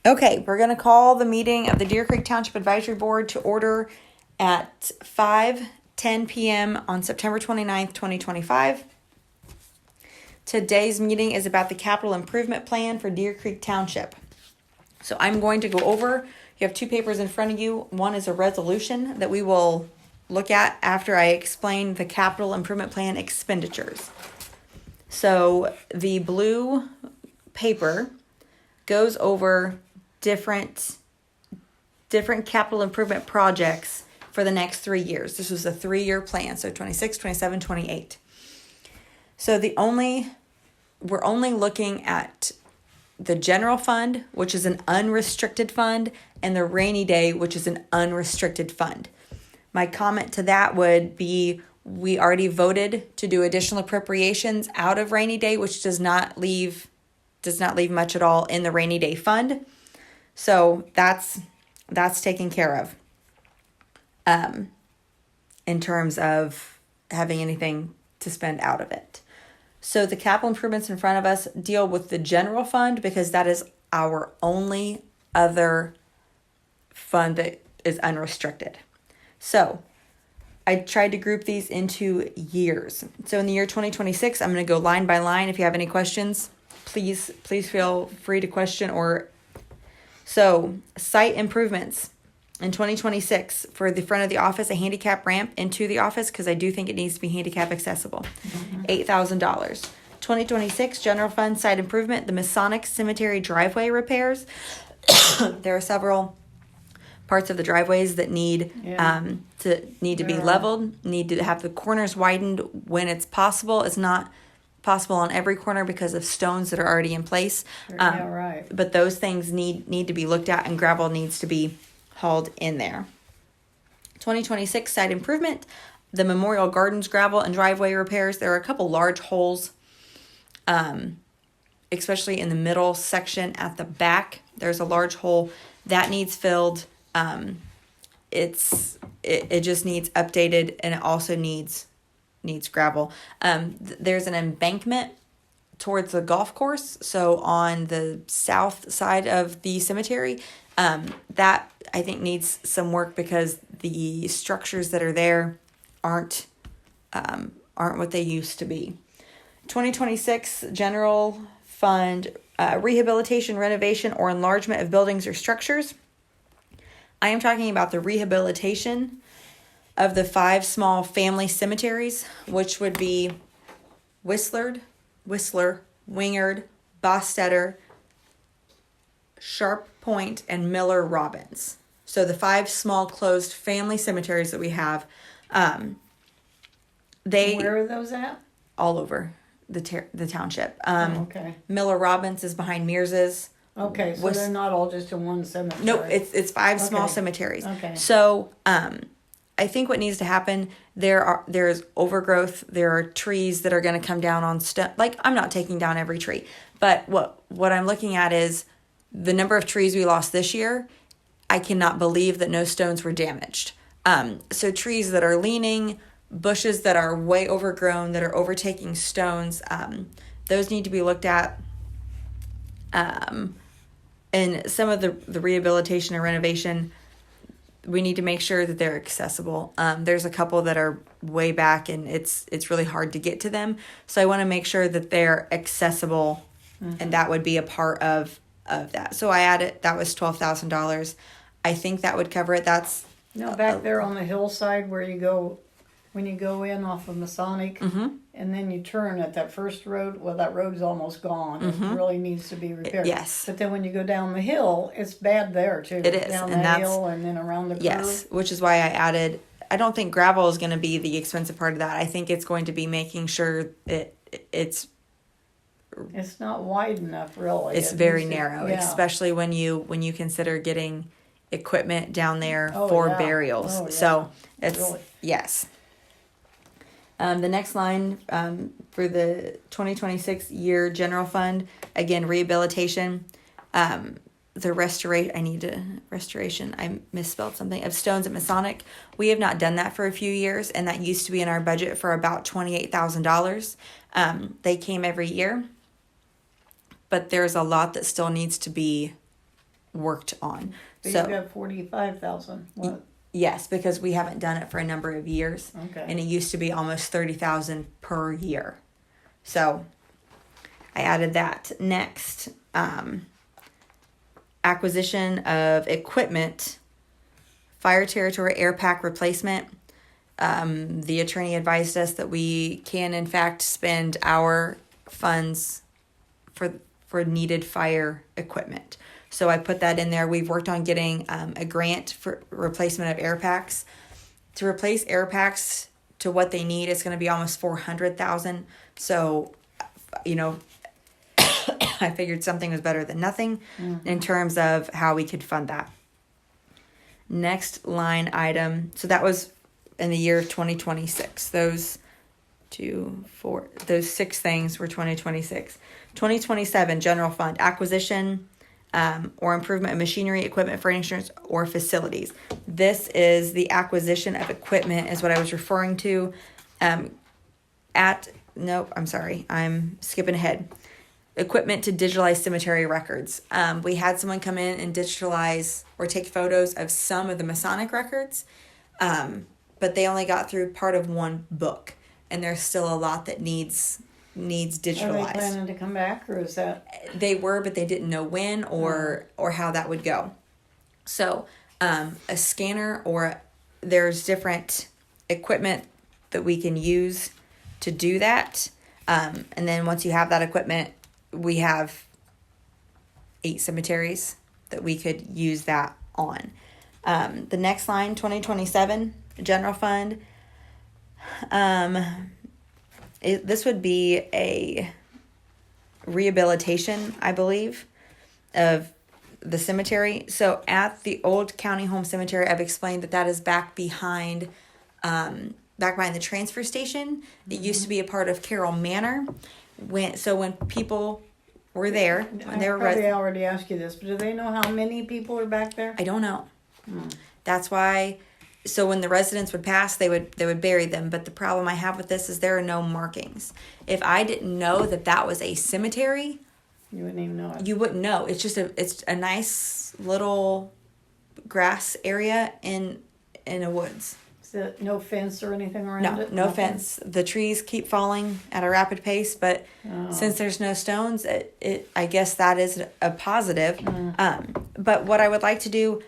Okay, we're going to call the meeting of the Deer Creek Township Advisory Board to order at 5:10 p.m. on September 29th, 2025. Today's meeting is about the capital improvement plan for Deer Creek Township. So I'm going to go over, you have two papers in front of you. One is a resolution that we will look at after I explain the capital improvement plan expenditures. So the blue paper goes over different capital improvement projects for the next 3 years. This was a 3-year plan, so 26, 27, 28. So we're only looking at the general fund, which is an unrestricted fund, and the rainy day, which is an unrestricted fund. My comment to that would be we already voted to do additional appropriations out of rainy day, which does not leave much at all in the rainy day fund. So that's taken care of in terms of having anything to spend out of it. So the capital improvements in front of us deal with the general fund because that is our only other fund that is unrestricted. So I tried to group these into years. So in the year 2026, I'm going to go line by line. If you have any questions, please feel free to question. So site improvements in 2026 for the front of the office, a handicap ramp into the office because I do think it needs to be handicap accessible. $8,000. 2026 general fund site improvement, the Masonic Cemetery driveway repairs. There are several parts of the driveways that need to be leveled, need to have the corners widened when it's possible. It's not possible on every corner because of stones that are already in place. Right. But those things need to be looked at, and gravel needs to be hauled in there. 2026 site improvement, the Memorial Gardens gravel and driveway repairs. There are a couple large holes, especially in the middle section at the back. There's a large hole that needs filled. It just needs updated, and it also needs gravel. There's an embankment towards the golf course. So on the south side of the cemetery, that I think needs some work because the structures that are there aren't what they used to be. 2026 general fund, rehabilitation, renovation, or enlargement of buildings or structures. I am talking about the rehabilitation of the 5 small family cemeteries, which would be Whistler, Wingard, Bostetter, Sharp Point, and Miller Robbins. So the 5 small closed family cemeteries that we have, Where are those at? All over the township. Okay. Miller Robbins is behind Mears's. Okay, so they're not all just in one cemetery. Nope, it's 5 small cemeteries. Okay. So I think what needs to happen, there's overgrowth. There are trees that are going to come down on like, I'm not taking down every tree, but what I'm looking at is the number of trees we lost this year. I cannot believe that no stones were damaged. So trees that are leaning, bushes that are way overgrown, that are overtaking stones, those need to be looked at. And some of the rehabilitation and renovation, we need to make sure that they're accessible. There's a couple that are way back and it's really hard to get to them. So I want to make sure that they're accessible, and that would be a part of that. So I added, that was $12,000. I think that would cover it. That's back there on the hillside where you go, when you go in off of Masonic, and then you turn at that first road. Well, that road's almost gone. It really needs to be repaired. Yes. But then when you go down the hill, it's bad there too. It is. Down And that hill and then around the curve. Yes, which is why I added, I don't think gravel is going to be the expensive part of that. I think it's going to be making sure that it's not wide enough, really. It's very narrow, especially when you consider getting equipment down there for burials. So it's really. Yes. The next line for the 2026 year general fund, again, rehabilitation, the restoration, I misspelled something, of stones at Masonic. We have not done that for a few years, and that used to be in our budget for about $28,000. They came every year, but there's a lot that still needs to be worked on. But So you've got 45,000. What? yes, because we haven't done it for a number of years. Okay. And it used to be almost 30,000 per year. So I added that. Next, acquisition of equipment, fire territory air pack replacement. The attorney advised us that we can in fact spend our funds for needed fire equipment. So I put that in there. We've worked on getting a grant for replacement of air packs. To replace air packs to what they need, it's going to be almost $400,000. So, I figured something was better than nothing in terms of how we could fund that. Next line item. So that was in the year of 2026. Those 6 things were 2026. 2027, general fund, acquisition or improvement of machinery, equipment, furniture, or facilities. This is the acquisition of equipment is what I was referring to. I'm skipping ahead. Equipment to digitalize cemetery records. We had someone come in and digitalize or take photos of some of the Masonic records, but they only got through part of one book, and there's still a lot that needs digitalized. Are they planning to come back, or is that? They were, but they didn't know when or how that would go. So a scanner, or there's different equipment that we can use to do that. And then once you have that equipment, we have 8 cemeteries that we could use that on. The next line, 2027, general fund. This would be a rehabilitation, I believe, of the cemetery. So at the old county home cemetery, I've explained that is back behind the transfer station. It used to be a part of Carroll Manor. When people were there, when they were probably already asked you this, but do they know how many people are back there? I don't know. That's why. So when the residents would pass, they would bury them. But the problem I have with this is there are no markings. If I didn't know that was a cemetery, you wouldn't even know it. You wouldn't know. It's just a nice little grass area in a woods. No fence or anything around it? No fence. The trees keep falling at a rapid pace, but since there's no stones, I guess that is a positive. But what I would like to do,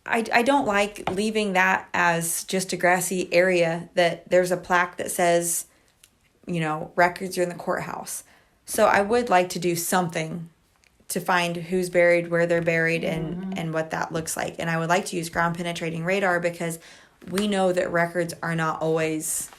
I don't like leaving that as just a grassy area that there's a plaque that says, records are in the courthouse. So I would like to do something to find who's buried, where they're buried, and what that looks like. And I would like to use ground penetrating radar because we know that records are not always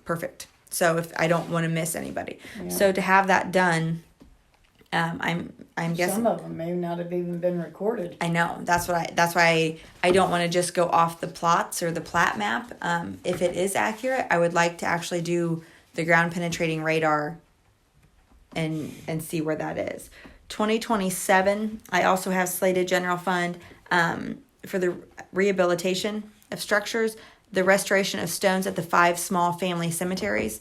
perfect. So if I don't want to miss anybody. Yeah. So to have that done, I'm guessing some of them may not have even been recorded. I know. That's why I don't want to just go off the plots or the plat map. If it is accurate, I would like to actually do the ground penetrating radar and see where that is. 2027, I also have slated general fund for the rehabilitation of structures, the restoration of stones at the 5 small family cemeteries.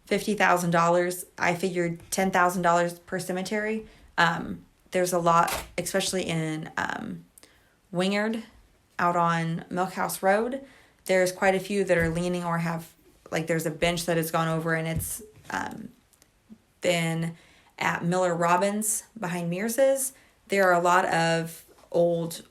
$50,000. I figured $10,000 per cemetery. There's a lot, especially in Wingard, out on Milkhouse Road. There's quite a few that are leaning or have, there's a bench that has gone over, and it's been at Miller Robbins behind Mears's. There are a lot of old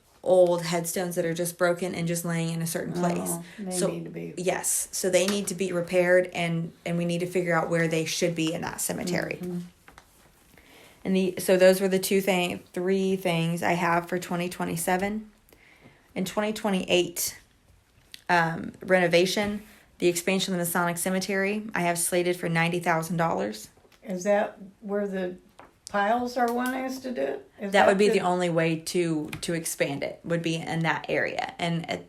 headstones that are just broken and just laying in a certain place. They need to be. Yes, so they need to be repaired, and we need to figure out where they should be in that cemetery. And so those were the 3 things I have for 2027. In 2028, renovation, the expansion of the Masonic Cemetery, I have slated for $90,000. Is that where the piles are wanting us to do it? That would be the only way to expand it, would be in that area. And at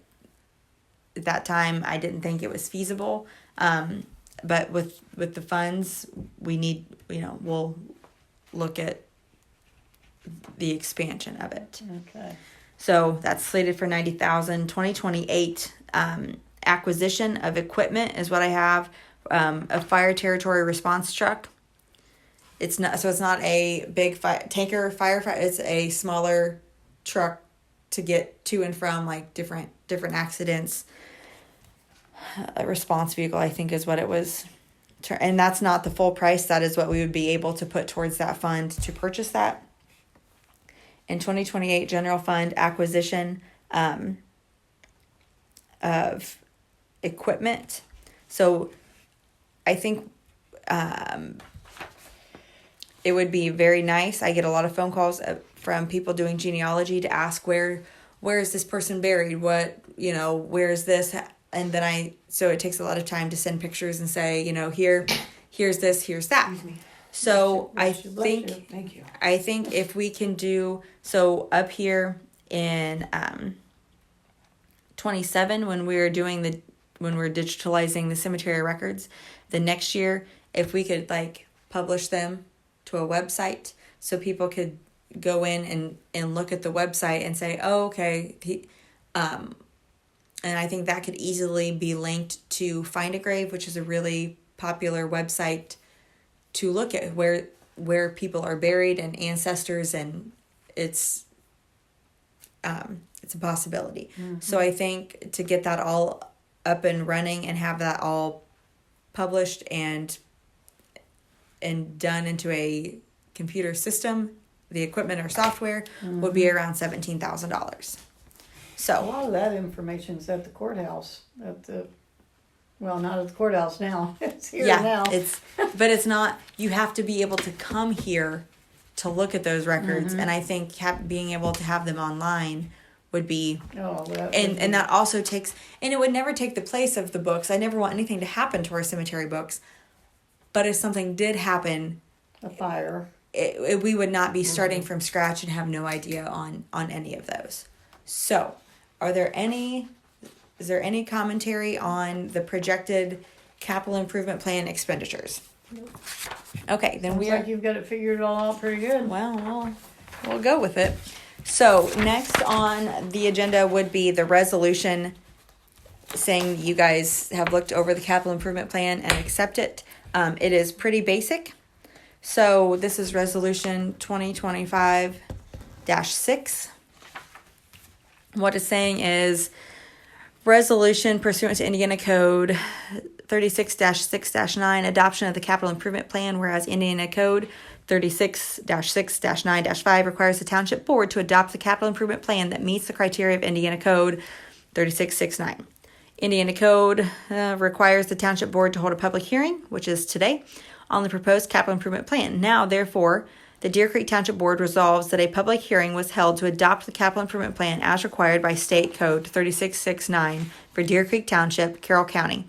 that time, I didn't think it was feasible. But with the funds, we need, we'll look at the expansion of it. Okay. So that's slated for $90,000. 2028, acquisition of equipment is what I have. A fire territory response truck. It's not a big tanker firefighter. It's a smaller truck to get to and from like different accidents. A response vehicle, I think, is what it was. And that's not the full price. That is what we would be able to put towards that fund to purchase that. In 2028 general fund acquisition of equipment. So I think it would be very nice. I get a lot of phone calls from people doing genealogy to ask where is this person buried? What, where is this? And then so it takes a lot of time to send pictures and say, here's this, here's that. So Thank you. I think if we can do, so up here in 27, when we're digitalizing the cemetery records, the next year, if we could like publish them to a website so people could go in and look at the website and say, oh, okay, and I think that could easily be linked to Find a Grave, which is a really popular website to look at where people are buried and ancestors, and it's a possibility. Mm-hmm. So I think to get that all up and running and have that all published and done into a computer system, the equipment or software, would be around $17,000. So a lot of that information is at the courthouse. Not at the courthouse now. It's here now. But it's not. You have to be able to come here to look at those records, and I think being able to have them online would be. And that also takes, and it would never take the place of the books. I never want anything to happen to our cemetery books, but if something did happen, a fire, we would not be starting from scratch and have no idea on any of those. So, is there any commentary on the projected capital improvement plan expenditures? Okay, then Sounds like you've got it figured all out pretty good. Well, we'll go with it. So next on the agenda would be the resolution saying you guys have looked over the capital improvement plan and accept it. It is pretty basic. So this is resolution 2025-6. What it's saying is resolution pursuant to Indiana Code 36-6-9, adoption of the capital improvement plan, whereas Indiana Code 36-6-9-5 requires the township board to adopt the capital improvement plan that meets the criteria of Indiana Code 36-6-9. Indiana Code requires the township board to hold a public hearing, which is today, on the proposed capital improvement plan. Now, therefore, the Deer Creek Township Board resolves that a public hearing was held to adopt the capital improvement plan as required by State Code 36-6-9 for Deer Creek Township, Carroll County.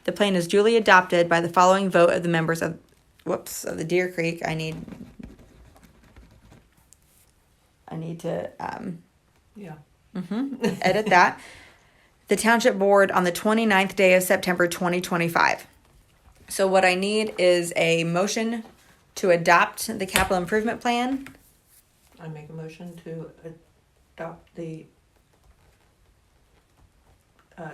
The plan is duly adopted by the following vote of the members of the Deer Creek. I need to edit that. The Township Board on the 29th day of September 2025. So what I need is a motion to adopt the capital improvement plan. I make a motion to adopt the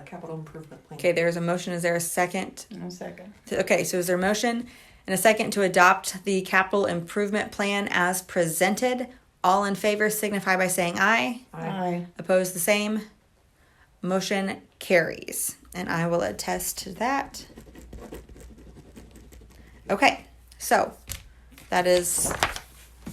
capital improvement plan. Okay, there's a motion. Is there a second? A second. Okay, so is there a motion and a second to adopt the capital improvement plan as presented? All in favor signify by saying aye. Aye. Opposed, the same. Motion carries. And I will attest to that. Okay, so that is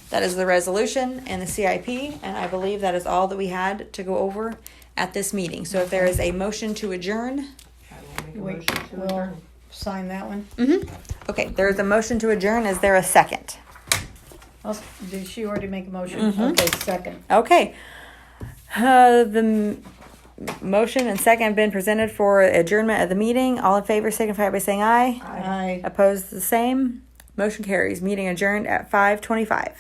the resolution and the CIP, and I believe that is all that we had to go over at this meeting. So if there is a motion to adjourn. I will make a motion to adjourn. Sign that one. Okay, there is a motion to adjourn. Is there a second? Did she already make a motion? Okay, second. Okay. The motion and second have been presented for adjournment of the meeting. All in favor signify by saying aye. Aye. Opposed, the same. Motion carries. Meeting adjourned at 5:25.